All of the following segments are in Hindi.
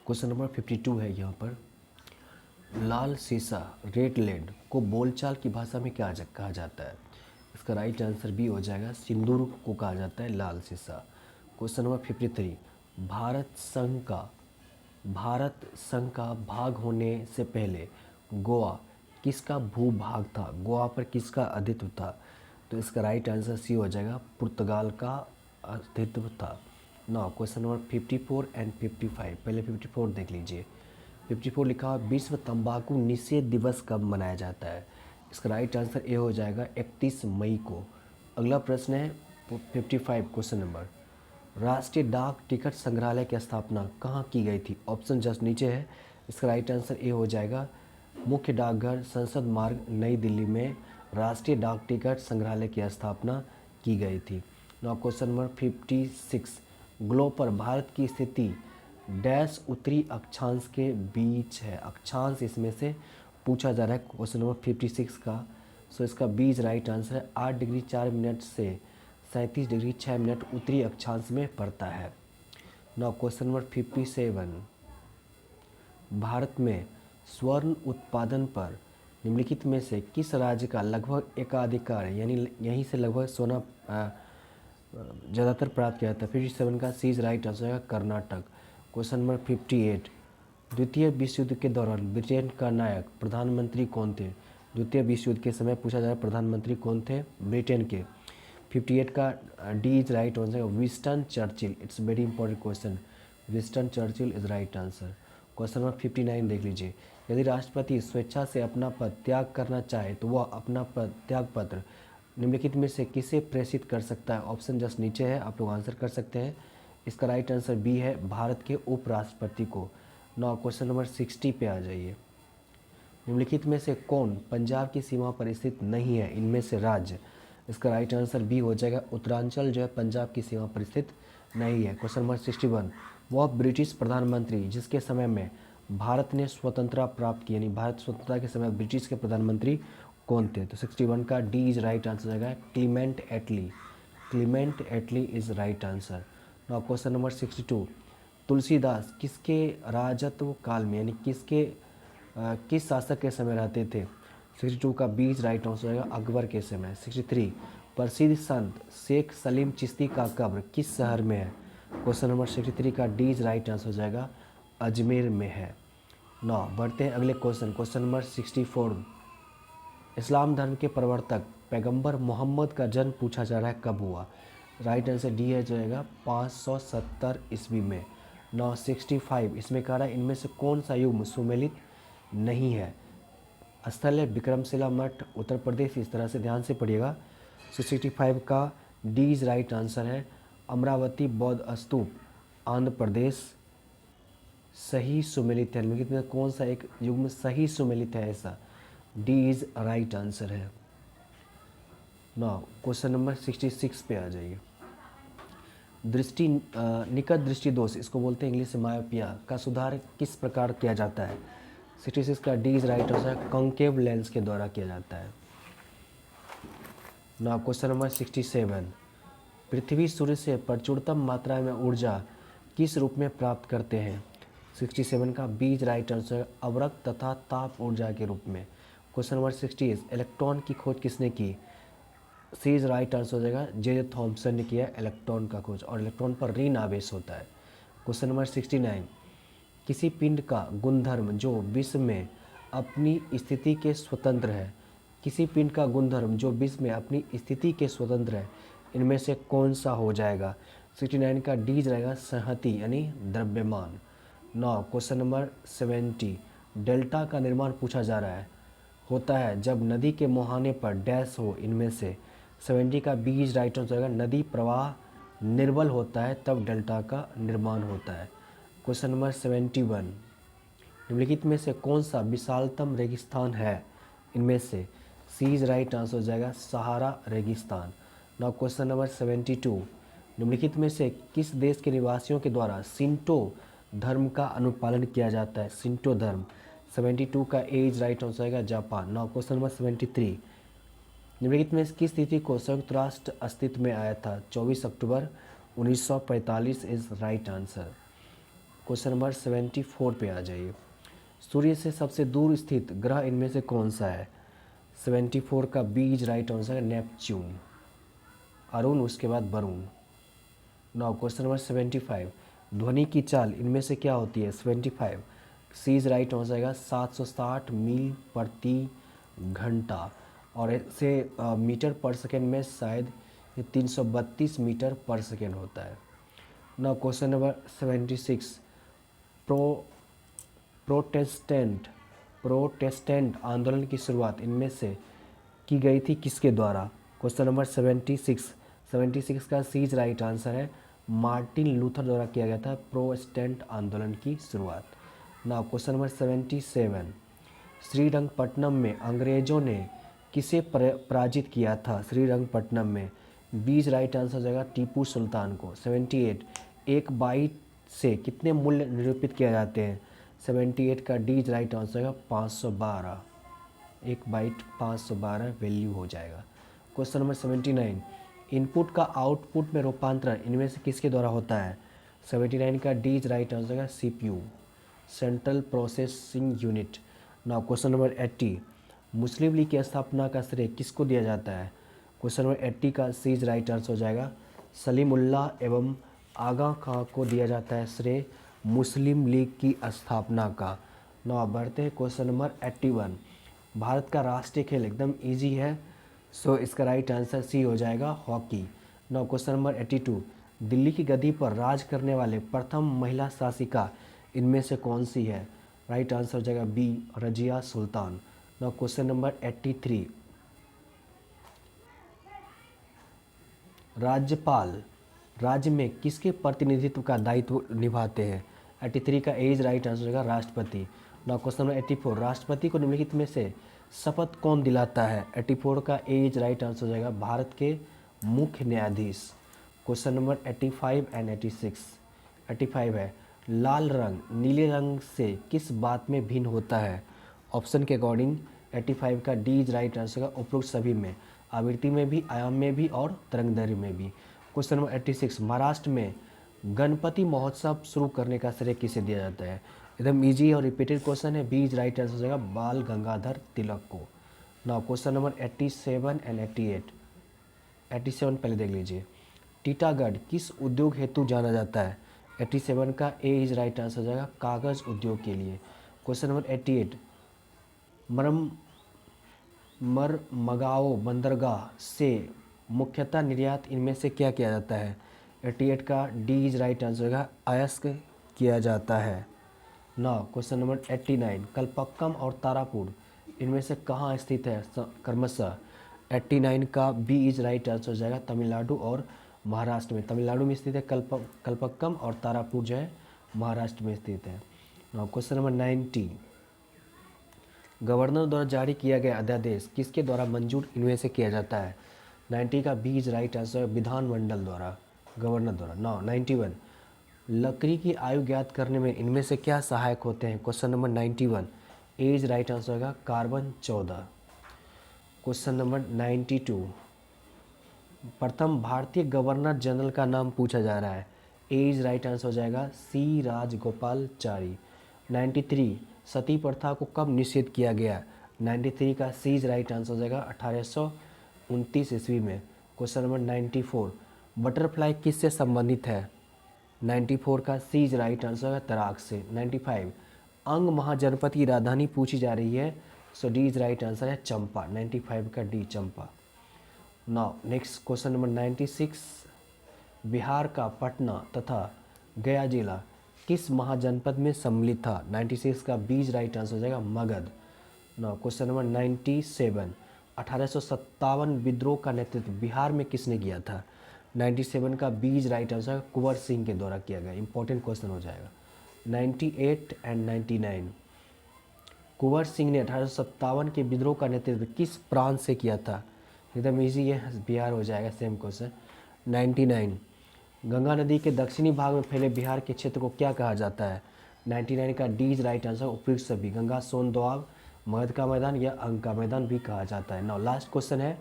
क्वेश्चन नंबर 52 है यहाँ पर। लाल सीसा रेड लेड को बोलचाल की भाषा में क्या कहा जाता है? इसका राइट आंसर बी हो जाएगा, सिंदूर को कहा जाता है लाल सीसा। क्वेश्चन नंबर 53, भारत संघ का भाग होने से पहले गोवा किसका भूभाग था? गोवा पर किसका अधित्व था? तो इसका राइट आंसर सी हो जाएगा, पुर्तगाल का अस्तित्व था। Now question number 54 and 55। पहले 54 देख लीजिए। 54 लिखा हुआ, विश्व तंबाकू निषेध दिवस कब मनाया जाता है? इसका राइट आंसर ए हो जाएगा, 31 मई को। अगला प्रश्न है 55 क्वेश्चन नंबर, राष्ट्रीय डाक टिकट संग्रहालय की स्थापना कहाँ की गई थी? ऑप्शन जस्ट नीचे है। इसका राइट आंसर ए हो जाएगा, मुख्य डाकघर संसद मार्ग नई दिल्ली में राष्ट्रीय डाक टिकट संग्रहालय की स्थापना की गई थी। नाउ क्वेश्चन नंबर 56, ग्लोब पर भारत की स्थिति डैश उत्तरी अक्षांश के बीच है। अक्षांश इसमें से पूछा जा रहा है क्वेश्चन नंबर 56 का। सो इसका बीच राइट आंसर है, 8 डिग्री 4 मिनट से 37 डिग्री 6 मिनट उत्तरी अक्षांश में पड़ता है। नाउ क्वेश्चन नंबर 57, भारत में स्वर्ण उत्पादन पर निम्नलिखित में से किस राज्य का लगभग एकाधिकार है, यानी यहीं से लगभग सोना ज़्यादातर प्राप्त किया जाता है? 57 का सी राइट आंसर है, कर्नाटक। क्वेश्चन नंबर 58, द्वितीय विश्व युद्ध के दौरान ब्रिटेन का नायक प्रधानमंत्री कौन थे? द्वितीय विश्व युद्ध के समय पूछा जा रहा है, प्रधानमंत्री कौन थे ब्रिटेन के? 58 का D is right answer, Winston Churchill. It's very important question, Winston Churchill is right answer. Question number 59 देख लीजिए, यदि राष्ट्रपति स्वेच्छा से अपना पद त्याग करना चाहे तो वह अपना त्याग पत्र निम्नलिखित में से किसे प्रेषित कर सकता है? ऑप्शन जस्ट नीचे है, आप लोग आंसर कर सकते हैं। इसका राइट आंसर बी है, भारत के उपराष्ट्रपति को। नाउ क्वेश्चन नंबर 60 पे आ जाइए। निम्नलिखित में से कौन पंजाब की सीमा पर स्थित नहीं है इनमें से राज्य? इसका राइट आंसर बी हो जाएगा, उत्तरांचल जो है पंजाब की सीमा पर स्थित नहीं है। क्वेश्चन नंबर 61, वह ब्रिटिश प्रधानमंत्री जिसके समय में भारत ने स्वतंत्रता प्राप्त की, यानी भारत स्वतंत्रता के समय ब्रिटिश के प्रधानमंत्री कौन थे? तो 61 का डी इज राइट आंसर जाएगा, Clement Attlee. Clement Attlee is right answer. Now question number 62, Tulsidas किसके राजत्व काल में, यानी किस शासक के समय रहते थे? 62 का बीज राइट आंसर होगा, अकबर के समय। 63, प्रसिद्ध संत शेख सलीम चिश्ती का कब्र किस शहर में है? क्वेश्चन नंबर 63 का डी इज राइट आंसर हो जाएगा, अजमेर में है। नौ बढ़ते हैं अगले क्वेश्चन नंबर 64, इस्लाम धर्म के प्रवर्तक पैगंबर मोहम्मद का जन्म पूछा जा रहा है कब हुआ? राइट आंसर डी है जाएगा, 570 ईस्वी में। 965, इसमें कह रहा है इनमें से कौन सा युग सुमेलित नहीं है? स्थल है विक्रमशिला मठ, उत्तर प्रदेश। इस तरह से ध्यान से पढ़िएगा। 65 का डी इज राइट आंसर है, अमरावती बौद्ध स्तूप, आंध्र प्रदेश सही सुमेलित है। निम्नलिखित में कौन सा एक युग में सही सुमेलित है? ऐसा डी इज राइट आंसर है। नाउ क्वेश्चन नंबर 66 पे आ जाइए। निकट दृष्टि दोष, इसको बोलते हैं इंग्लिश से मायोपिया, का सुधार किस प्रकार किया जाता है? 66 का डी इज राइट आंसर है, कॉन्केव लेंस के द्वारा किया जाता है। नाउ क्वेश्चन नंबर 67, पृथ्वी सूर्य से प्रचुरतम मात्रा में ऊर्जा किस रूप में प्राप्त करते हैं? 67 का बीज राइट आंसर है, अवरक्त तथा ताप ऊर्जा के रूप में। क्वेश्चन नंबर 68, इलेक्ट्रॉन की खोज किसने की? सी इज राइट आंसर हो जाएगा, जे थॉम्सन ने किया इलेक्ट्रॉन का खोज, और इलेक्ट्रॉन पर ऋण आवेश होता है। क्वेश्चन नंबर 69, किसी पिंड का गुणधर्म जो विश्व में अपनी स्थिति के स्वतंत्र है? किसी पिंड का गुणधर्म जो विश्व में अपनी स्थिति के स्वतंत्र है, इनमें से कौन सा हो जाएगा? 69 का डी रहेगा, संहति यानी द्रव्यमान। नाउ क्वेश्चन नंबर 70, डेल्टा का निर्माण पूछा जा रहा है, होता है जब नदी के मुहाने पर डैश हो इनमें से? 70 का बीज राइट आंसर होगा, नदी प्रवाह निर्बल होता है तब डेल्टा का निर्माण होता है। क्वेश्चन नंबर 71, निम्नलिखित में से कौन सा विशालतम रेगिस्तान है इनमें से? सी इज राइट आंसर हो जाएगा, सहारा रेगिस्तान। नाउ क्वेश्चन नंबर 72, निम्नलिखित में से किस देश के निवासियों के द्वारा शिंटो धर्म का अनुपालन किया जाता है? शिंटो धर्म। 72 का ए इज राइट आंसर आएगा, जापान। नाउ क्वेश्चन नंबर 73, निम्नलिखित में किस तिथि को संयुक्त राष्ट्र अस्तित्व में आया था? 24 अक्टूबर 1945 is right answer. Question number 74 पे आ जाइए। सूर्य से सबसे दूर स्थित ग्रह इनमें से कौन सा है? 74 का बी इज राइट आंसर है नेपच्यून। अरुण उसके बाद वरुण। नाउ क्वेश्चन नंबर 75, ध्वनि की चाल इनमें से क्या होती है? 75 सी इज राइट आंसर आएगा 760 मील प्रति घंटा, और ऐसे मीटर पर सेकेंड में शायद ये 332 मीटर पर सेकेंड होता है। Now question number 76, pro Protestant Protestant आंदोलन की शुरुआत इनमें से की गई थी किसके द्वारा? क्वेश्चन नंबर 76 का सी इज राइट आंसर है मार्टिन लूथर द्वारा किया गया था प्रोटेस्टेंट आंदोलन की शुरुआत। नाउ क्वेश्चन नंबर 77, श्रीरंगपट्टनम में अंग्रेजों ने किसे पराजित किया था? श्रीरंगपट्टनम में बी इज राइट आंसर हो जाएगा टीपू सुल्तान को। 78, एक बाइट से कितने मूल्य निरूपित किए जाते हैं? 78 का डी इज राइट आंसर होगा 512। एक बाइट 512 वैल्यू हो जाएगा। क्वेश्चन नंबर 79, इनपुट का आउटपुट में रूपांतरण इनमें से किसके द्वारा होता है? 79 का डी इज राइट आंसर होगा CPU, central processing unit. Now question number 80, मुस्लिम लीग की स्थापना का श्रेय किसको दिया जाता है? क्वेश्चन नंबर 80 का सी इज राइट आंसर हो जाएगा सलीमुल्लाह एवं आगा खां को दिया जाता है श्रेय मुस्लिम लीग की स्थापना का। नाउ बढ़ते हैं क्वेश्चन नंबर 81, भारत का राष्ट्रीय खेल एकदम इजी है, सो इसका राइट आंसर सी हो जाएगा hockey. Now question number 82, Delhi की गद्दी पर राज करने वाले प्रथम महिला शासिका इनमें से कौन सी है? राइट आंसर हो जाएगा B Razia Sultan. Now question number 83, राज्यपाल राज्य में किसके प्रतिनिधित्व का दायित्व निभाते हैं? 83 का ए इज राइट आंसर होगा राष्ट्रपति। नाउ क्वेश्चन नंबर 84, राष्ट्रपति को निम्नलिखित में से शपथ कौन दिलाता है? 84 का ए इज राइट आंसर हो जाएगा भारत के मुख्य न्यायाधीश। क्वेश्चन नंबर 85 एंड 86, 85 है, लाल रंग नीले रंग से किस बात में भिन्न होता है? ऑप्शन के अकॉर्डिंग 85 का डी इज राइट आंसर होगा उपरोक्त सभी में, आवृत्ति में भी, आयाम में भी और तरंगदैर्घ्य में भी। क्वेश्चन नंबर 86, महाराष्ट्र में गणपति महोत्सव शुरू करने का श्रेय किसे दिया जाता है? एकदम इजी और रिपीटेड क्वेश्चन है, बी इज राइट आंसर हो जाएगा बाल गंगाधर तिलक को। नाउ क्वेश्चन नंबर 87 एंड 88, 87 पहले देख लीजिए, टीटागढ़ किस उद्योग हेतु जाना जाता है? 87 का ए इज राइट आंसर हो जाएगा कागज उद्योग के लिए। क्वेश्चन नंबर 88, मरमगाओ बंदरगाह से मुख्यतः निर्यात इनमें से क्या किया जाता है? 88 का डी इज राइट आंसर होगा अयस्क किया जाता है। नाउ क्वेश्चन नंबर 89, कलपक्कम और तारापुर इनमें से कहाँ स्थित है क्रमशः? 89 का बी इज राइट आंसर हो जाएगा तमिलनाडु और महाराष्ट्र में। तमिलनाडु में स्थित है कलपक्कम और तारापुर जो है महाराष्ट्र में स्थित है। नाउ क्वेश्चन नंबर 90, गवर्नर द्वारा जारी किया गया अध्यादेश किसके द्वारा मंजूर इनमें से किया जाता है? 90 का बी इज राइट आंसर विधानमंडल द्वारा, गवर्नर द्वारा। नाउ 91, लकड़ी की आयु ज्ञात करने में इनमें से क्या सहायक होते हैं? Question number 91 A is right answer होगा कार्बन 14। क्वेश्चन नंबर 92, प्रथम भारतीय गवर्नर जनरल का नाम पूछा जा रहा है, ए इज राइट आंसर हो जाएगा सी राजगोपालचारी। 93, सती प्रथा को कब निषेध किया गया? 93 का सी इज राइट आंसर हो जाएगा 1829 ईस्वी में। क्वेश्चन नंबर 94, बटरफ्लाई किससे संबंधित है? 94 का सी इज राइट आंसर है तराक से। 95, अंग महाजनपद की राजधानी पूछी जा रही है, so D is right answer है चंपा। 95 का D Champa. Now next question number 96, Bihar का पटना तथा गया जिला किस महाजनपद में सम्मिलित था? 96 का बी इज राइट आंसर हो जाएगा मगध। नाउ क्वेश्चन नंबर 97, 1857 विद्रोह का नेतृत्व बिहार में किसने किया था? 97 का B is right answer Kunwar Singh के द्वारा किया गया। इंपॉर्टेंट क्वेश्चन हो जाएगा। 98 एंड 99, कुंवर सिंह ने 1857 के विद्रोह का नेतृत्व किस प्रांत से किया था? एकदम इजी है, बिहार हो जाएगा। Same question. 99, गंगा नदी के दक्षिणी भाग में फैले बिहार के क्षेत्र को क्या कहा जाता है? 99 का डी इज राइट आंसर उपयुक्त सभी, गंगा सोन दोआब, मगध का मैदान या अंग का मैदान भी कहा जाता है। नाउ लास्ट क्वेश्चन है,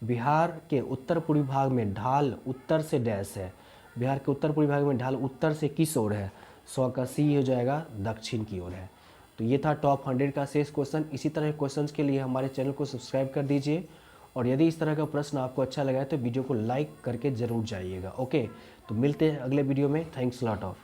बिहार के उत्तर पूर्वी भाग में ढाल उत्तर से डैश है। बिहार के उत्तर पूर्वी भाग में ढाल उत्तर से किस ओर है? 100 का सी हो जाएगा दक्षिण की ओर है। तो ये था टॉप 100 का शेष क्वेश्चन। इसी तरह क्वेश्चंस के लिए हमारे चैनल को सब्सक्राइब कर दीजिए, और यदि इस तरह का प्रश्न आपको अच्छा लगा है तो वीडियो को लाइक करके ज़रूर जाइएगा। ओके, तो मिलते हैं अगले वीडियो में। Thanks lot of.